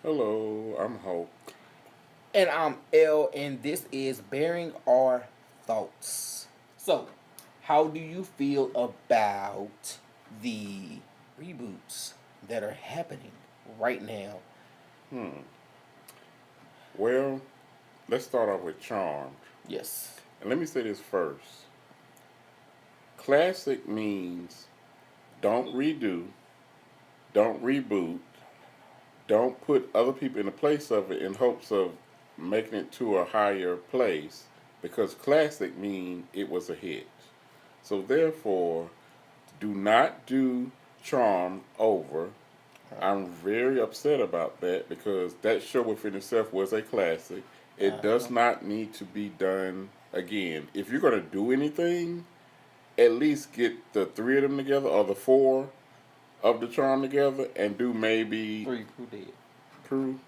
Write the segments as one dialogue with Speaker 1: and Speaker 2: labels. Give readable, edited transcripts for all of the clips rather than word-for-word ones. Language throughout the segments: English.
Speaker 1: Hello, I'm Hulk.
Speaker 2: And I'm L, and this is Bearing Our Thoughts. So, how do you feel about the reboots that are happening right now?
Speaker 1: Hmm. Well, let's start off with Charmed.
Speaker 2: Yes.
Speaker 1: And let me say this first. Classic means don't redo, don't reboot, don't put other people in the place of it in hopes of making it to a higher place because classic means it was a hit. So therefore, do not do Charmed over. I'm very upset about that because that show within itself was a classic. It does
Speaker 2: Uh-huh.
Speaker 1: not need to be done again. If you're going to do anything, at least get the three of them together or the four of the charm together and do maybe
Speaker 2: Three, Prue dead.
Speaker 1: Prue.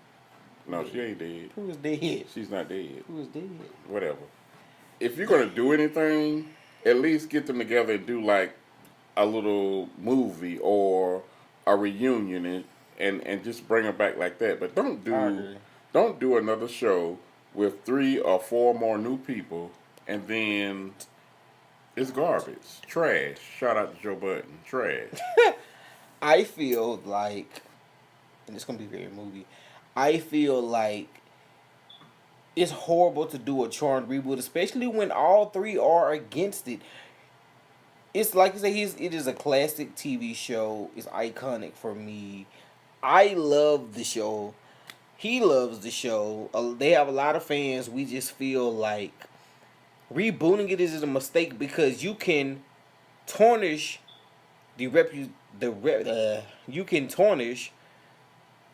Speaker 2: Prue
Speaker 1: No, she
Speaker 2: dead.
Speaker 1: ain't dead.
Speaker 2: Prue is dead.
Speaker 1: She's not dead.
Speaker 2: Prue is dead.
Speaker 1: Whatever. If you're going to do anything, at least get them together and do like a little movie or a reunion and just bring them back like that. But
Speaker 2: I agree.
Speaker 1: don't do another show with three or four more new people and then it's garbage. Trash. Shout out to Joe Button. Trash.
Speaker 2: I feel like, and it's gonna be very movie. I feel like it's horrible to do a Charmed reboot, especially when all three are against it. It's like I say, it is a classic TV show. It's iconic for me. I love the show. He loves the show. They have a lot of fans. We just feel like rebooting it is a mistake because you can tarnish the repu the re- you can tarnish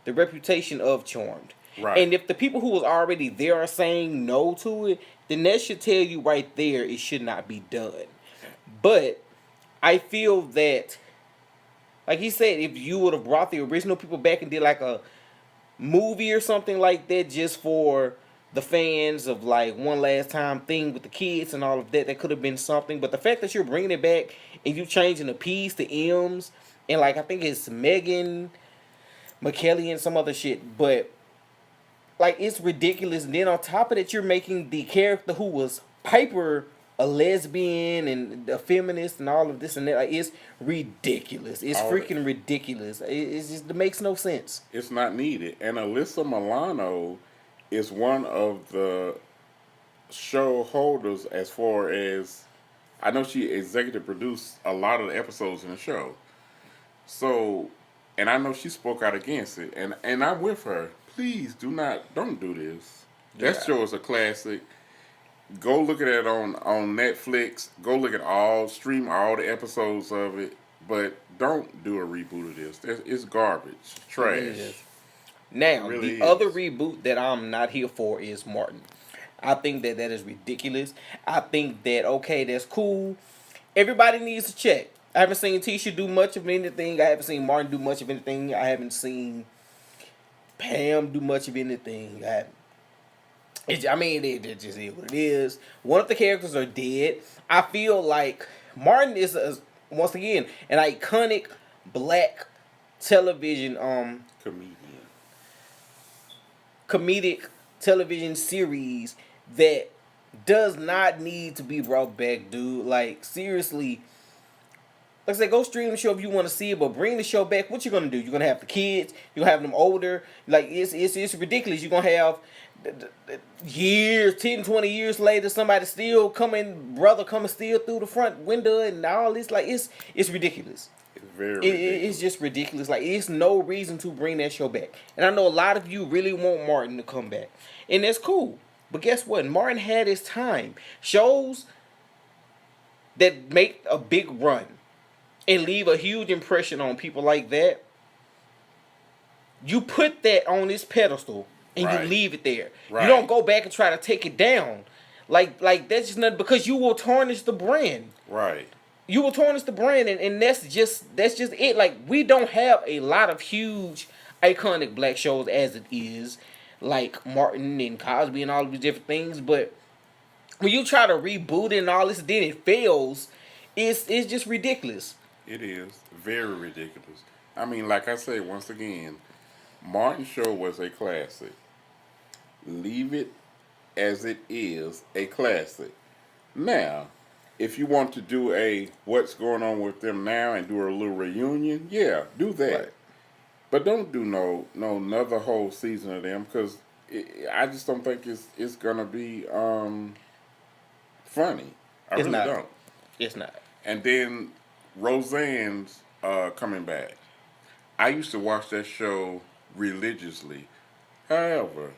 Speaker 2: the reputation of Charmed.
Speaker 1: Right.
Speaker 2: And if the people who was already there are saying no to it, then that should tell you right there it should not be done. But I feel that, like he said, if you would have brought the original people back and did like a movie or something like that just for the fans of like one last time thing with the kids and all of that, that could have been something. But the fact that you're bringing it back and you changing the P's to M's and like I think it's Megan McKelly and some other shit, but like it's ridiculous. And then on top of that, you're making the character who was Piper a lesbian and a feminist and all of this and that. Like, it's ridiculous. It's
Speaker 1: All that.
Speaker 2: freaking ridiculous. It's just it makes no sense.
Speaker 1: It's not needed. And Alyssa Milano is one of the show holders as far as I know she executive produced a lot of the episodes in the show. So, and I know she spoke out against it, and I'm with her. Please don't do this. That
Speaker 2: Yeah.
Speaker 1: show is a classic. Go look at it on Netflix. Go look at stream all the episodes of it. But don't do a reboot of this. It's garbage,
Speaker 2: It really
Speaker 1: trash.
Speaker 2: is. Now,
Speaker 1: It
Speaker 2: the
Speaker 1: really
Speaker 2: other
Speaker 1: is.
Speaker 2: reboot that I'm not here for is Martin. I think that that is ridiculous. I think that okay, that's cool. Everybody needs to check. I haven't seen Tisha do much of anything. I haven't seen Martin do much of anything. I haven't seen Pam do much of anything. I mean, it just is what it is. One of the characters are dead. I feel like Martin is once again an iconic black television
Speaker 1: Comedian.
Speaker 2: comedic television series that does not need to be brought back, dude. Like seriously, like I said, go stream the show if you want to see it, but bring the show back. What you gonna do? You're gonna have the kids. You're gonna have them older. Like it's ridiculous. You're gonna have years, 10, 20 years later, somebody still coming still through the front window and all this. Like it's ridiculous.
Speaker 1: It's very
Speaker 2: It's
Speaker 1: ridiculous.
Speaker 2: just ridiculous. Like it's no reason to bring that show back. And I know a lot of you really want Martin to come back, and that's cool. But guess what? Martin had his time. Shows that make a big run and leave a huge impression on people like that, you put that on this pedestal and you
Speaker 1: Right.
Speaker 2: leave it there. You
Speaker 1: Right.
Speaker 2: don't go back and try to take it down. Like that's just nothing because you will tarnish the brand.
Speaker 1: Right.
Speaker 2: You will tarnish the brand and that's just it. Like we don't have a lot of huge iconic black shows as it is, like Martin and Cosby and all of these different things, but when you try to reboot it and all this, then it fails. It's just ridiculous.
Speaker 1: It is very ridiculous. I mean, like I say once again, Martin's show was a classic. Leave it as it is, a classic. Now, if you want to do a what's going on with them now and do a little reunion, yeah, do that.
Speaker 2: Right.
Speaker 1: But don't do no another whole season of them because I just don't think it's gonna be funny. I
Speaker 2: It's
Speaker 1: really
Speaker 2: not.
Speaker 1: don't.
Speaker 2: It's not.
Speaker 1: And then Roseanne's coming back. I used to watch that show religiously. However,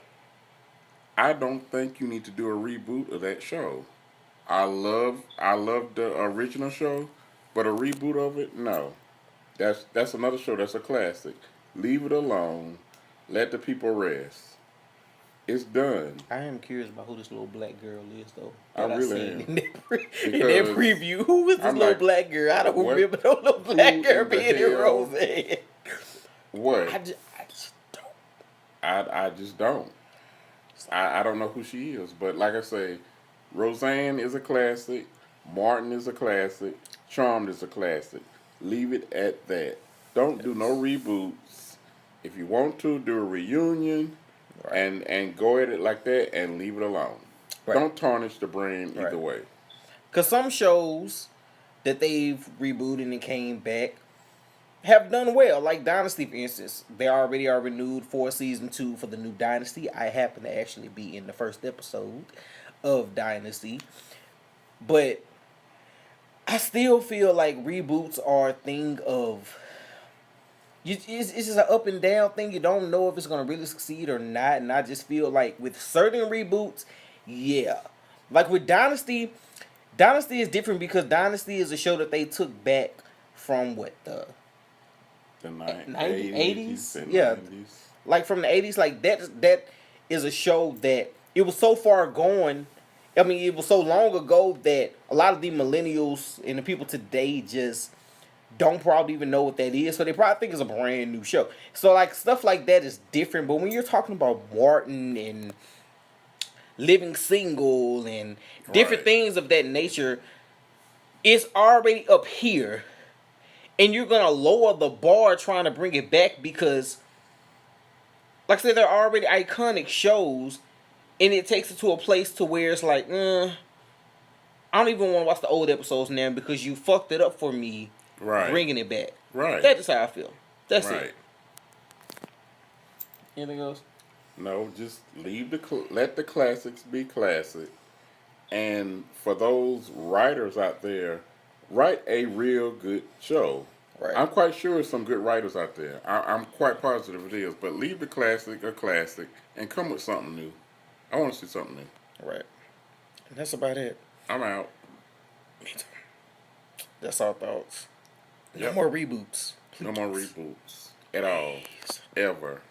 Speaker 1: I don't think you need to do a reboot of that show. I love the original show, but a reboot of it, no. That's another show that's a classic. Leave it alone. Let the people rest. It's done.
Speaker 2: I am curious about who this little black girl is, though.
Speaker 1: I
Speaker 2: That
Speaker 1: really
Speaker 2: seen
Speaker 1: am.
Speaker 2: in that
Speaker 1: Because
Speaker 2: preview. Who is this
Speaker 1: I'm
Speaker 2: little
Speaker 1: like,
Speaker 2: black girl? I don't
Speaker 1: what?
Speaker 2: remember no little black
Speaker 1: Who
Speaker 2: girl
Speaker 1: in the
Speaker 2: being in
Speaker 1: hell?
Speaker 2: Roseanne.
Speaker 1: What?
Speaker 2: I just don't.
Speaker 1: I just don't. I don't know who she is, but like I say, Roseanne is a classic. Martin is a classic. Charmed is a classic. Leave it at that. Don't do no reboots. If you want to, do a reunion
Speaker 2: Right.
Speaker 1: and go at it like that and leave it alone.
Speaker 2: Right.
Speaker 1: Don't tarnish the brand either
Speaker 2: Right.
Speaker 1: way.
Speaker 2: Because some shows that they've rebooted and came back have done well. Like Dynasty, for instance. They already are renewed for season 2 for the new Dynasty. I happen to actually be in the first episode of Dynasty. But I still feel like reboots are a thing of... It's just an up and down thing. You don't know if it's going to really succeed or not. And I just feel like with certain reboots, yeah. Like with Dynasty, Dynasty is different because Dynasty is a show that they took back from what, the
Speaker 1: The
Speaker 2: 80s?
Speaker 1: and
Speaker 2: Yeah.
Speaker 1: 90s.
Speaker 2: Like from the 80s. Like that is a show that it was so far gone. I mean, it was so long ago that a lot of the millennials and the people today just don't probably even know what that is. So they probably think it's a brand new show. So like stuff like that is different. But when you're talking about Martin and Living Single and different
Speaker 1: Right.
Speaker 2: things of that nature, it's already up here. And you're going to lower the bar trying to bring it back because, like I said, they're already iconic shows. And it takes it to a place to where it's like, I don't even want to watch the old episodes now because you fucked it up for me.
Speaker 1: Right.
Speaker 2: Bringing it back.
Speaker 1: Right.
Speaker 2: That's how I feel. That's
Speaker 1: Right.
Speaker 2: it. Anything else?
Speaker 1: No, just let the classics be classic. And for those writers out there, write a real good show.
Speaker 2: Right.
Speaker 1: I'm quite sure there's some good writers out there. I'm quite positive it is. But leave the classic a classic and come with something new. I want to see something new.
Speaker 2: Right. And that's about it.
Speaker 1: I'm out.
Speaker 2: Me too. That's our thoughts. No
Speaker 1: Yep.
Speaker 2: more reboots.
Speaker 1: No more reboots at all. Ever.